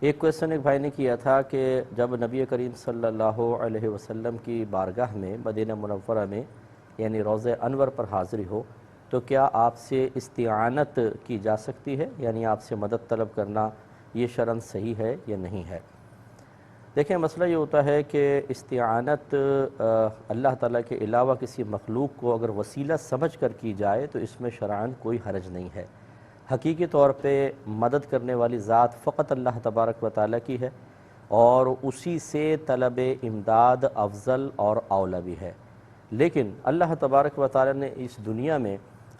ایک کویسچن ایک بھائی نے کیا تھا کہ جب نبی کریم صلی اللہ علیہ وسلم کی بارگاہ میں مدینہ منورہ میں یعنی روضہ انور پر حاضری ہو تو کیا آپ سے استعانت کی جا سکتی ہے، یعنی آپ سے مدد طلب کرنا یہ شرعاً صحیح ہے یا نہیں ہے؟ دیکھیں، مسئلہ یہ ہوتا ہے کہ استعانت اللہ تعالیٰ کے علاوہ کسی مخلوق کو اگر وسیلہ سمجھ کر کی جائے تو اس میں شرعاً کوئی حرج نہیں ہے۔ حقیقی طور پہ مدد کرنے والی ذات فقط اللہ تبارک و تعالیٰ کی ہے، اور اسی سے طلب امداد افضل اور اولیٰ بھی ہے۔ لیکن اللہ تبارک و تعالیٰ نے اس دنیا میں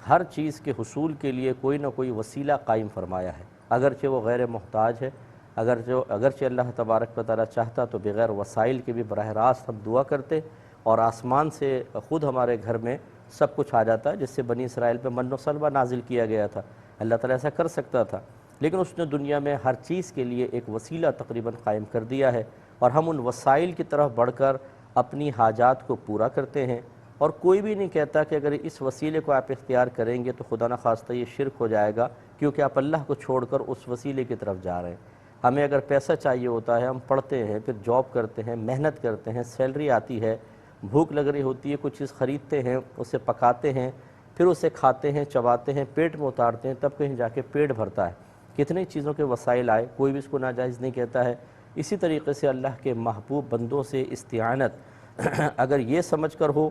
ہر چیز کے حصول کے لیے کوئی نہ کوئی وسیلہ قائم فرمایا ہے، اگرچہ وہ غیر محتاج ہے، اگرچہ اللہ تبارک و تعالیٰ چاہتا تو بغیر وسائل کے بھی براہ راست ہم دعا کرتے اور آسمان سے خود ہمارے گھر میں سب کچھ آ جاتا، جس سے بنی اسرائیل پہ من و سلوہ نازل کیا گیا تھا۔ اللہ تعالیٰ ایسا کر سکتا تھا، لیکن اس نے دنیا میں ہر چیز کے لیے ایک وسیلہ تقریباً قائم کر دیا ہے، اور ہم ان وسائل کی طرف بڑھ کر اپنی حاجات کو پورا کرتے ہیں۔ اور کوئی بھی نہیں کہتا کہ اگر اس وسیلے کو آپ اختیار کریں گے تو خدا نہ خواستہ یہ شرک ہو جائے گا، کیونکہ آپ اللہ کو چھوڑ کر اس وسیلے کی طرف جا رہے ہیں۔ ہمیں اگر پیسہ چاہیے ہوتا ہے، ہم پڑھتے ہیں، پھر جاب کرتے ہیں، محنت کرتے ہیں، سیلری آتی ہے، بھوک لگ رہی ہوتی ہے، کچھ چیز خریدتے ہیں، اسے پکاتے ہیں، پھر اسے کھاتے ہیں، چباتے ہیں، پیٹ میں اتارتے ہیں، تب کہیں جا کے پیٹ بھرتا ہے۔ کتنی چیزوں کے وسائل آئے، کوئی بھی اس کو ناجائز نہیں کہتا ہے۔ اسی طریقے سے اللہ کے محبوب بندوں سے استعانت اگر یہ سمجھ کر ہو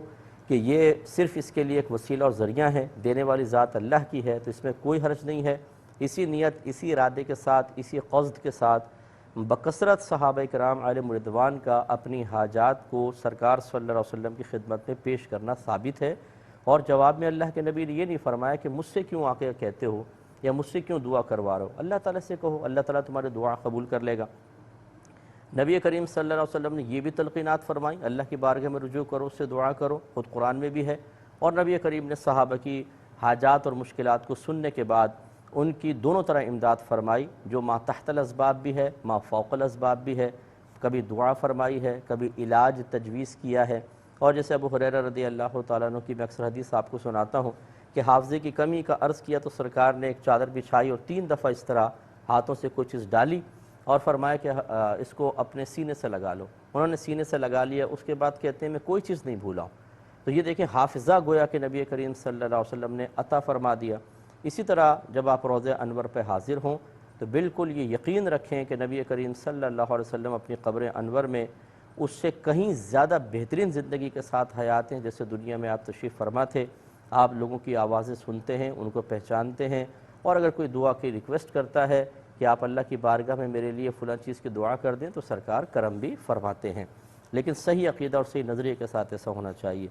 کہ یہ صرف اس کے لیے ایک وسیلہ اور ذریعہ ہے، دینے والی ذات اللہ کی ہے، تو اس میں کوئی حرج نہیں ہے۔ اسی نیت، اسی ارادے کے ساتھ، اسی قصد کے ساتھ بکثرت صحابہ کرام علیہم رضوان کا اپنی حاجات کو سرکار صلی اللہ علیہ وسلم کی خدمت میں پیش کرنا ثابت ہے، اور جواب میں اللہ کے نبی نے یہ نہیں فرمایا کہ مجھ سے کیوں آ کے کہتے ہو یا مجھ سے کیوں دعا کروا رہے ہو، اللہ تعالیٰ سے کہو، اللہ تعالیٰ تمہاری دعا قبول کر لے گا۔ نبی کریم صلی اللہ علیہ وسلم نے یہ بھی تلقینات فرمائیں، اللہ کی بارگاہ میں رجوع کرو، اس سے دعا کرو، خود قرآن میں بھی ہے، اور نبی کریم نے صحابہ کی حاجات اور مشکلات کو سننے کے بعد ان کی دونوں طرح امداد فرمائی، جو ما تحت الاسباب بھی ہے، ما فوق الاسباب بھی ہے، کبھی دعا فرمائی ہے، کبھی علاج تجویز کیا ہے۔ اور جیسے ابو ہریرہ رضی اللہ تعالیٰ عنہ کی میں اکثر حدیث آپ کو سناتا ہوں کہ حافظے کی کمی کا عرض کیا تو سرکار نے ایک چادر بچھائی اور 3 دفعہ اس طرح ہاتھوں سے کوئی چیز ڈالی اور فرمایا کہ اس کو اپنے سینے سے لگا لو۔ انہوں نے سینے سے لگا لیا، اس کے بعد کہتے ہیں میں کوئی چیز نہیں بھولا ہوں۔ تو یہ دیکھیں، حافظہ گویا کہ نبی کریم صلی اللہ علیہ وسلم نے عطا فرما دیا۔ اسی طرح جب آپ روضہ انور پہ حاضر ہوں تو بالکل یہ یقین رکھیں کہ نبی کریم صلی اللہ علیہ وسلم اپنی قبر انور میں اس سے کہیں زیادہ بہترین زندگی کے ساتھ حیات ہیں جیسے دنیا میں آپ تشریف فرما تھے۔ آپ لوگوں کی آوازیں سنتے ہیں، ان کو پہچانتے ہیں، اور اگر کوئی دعا کی ریکویسٹ کرتا ہے کہ آپ اللہ کی بارگاہ میں میرے لیے فلاں چیز کی دعا کر دیں تو سرکار کرم بھی فرماتے ہیں۔ لیکن صحیح عقیدہ اور صحیح نظریے کے ساتھ ایسا ہونا چاہیے۔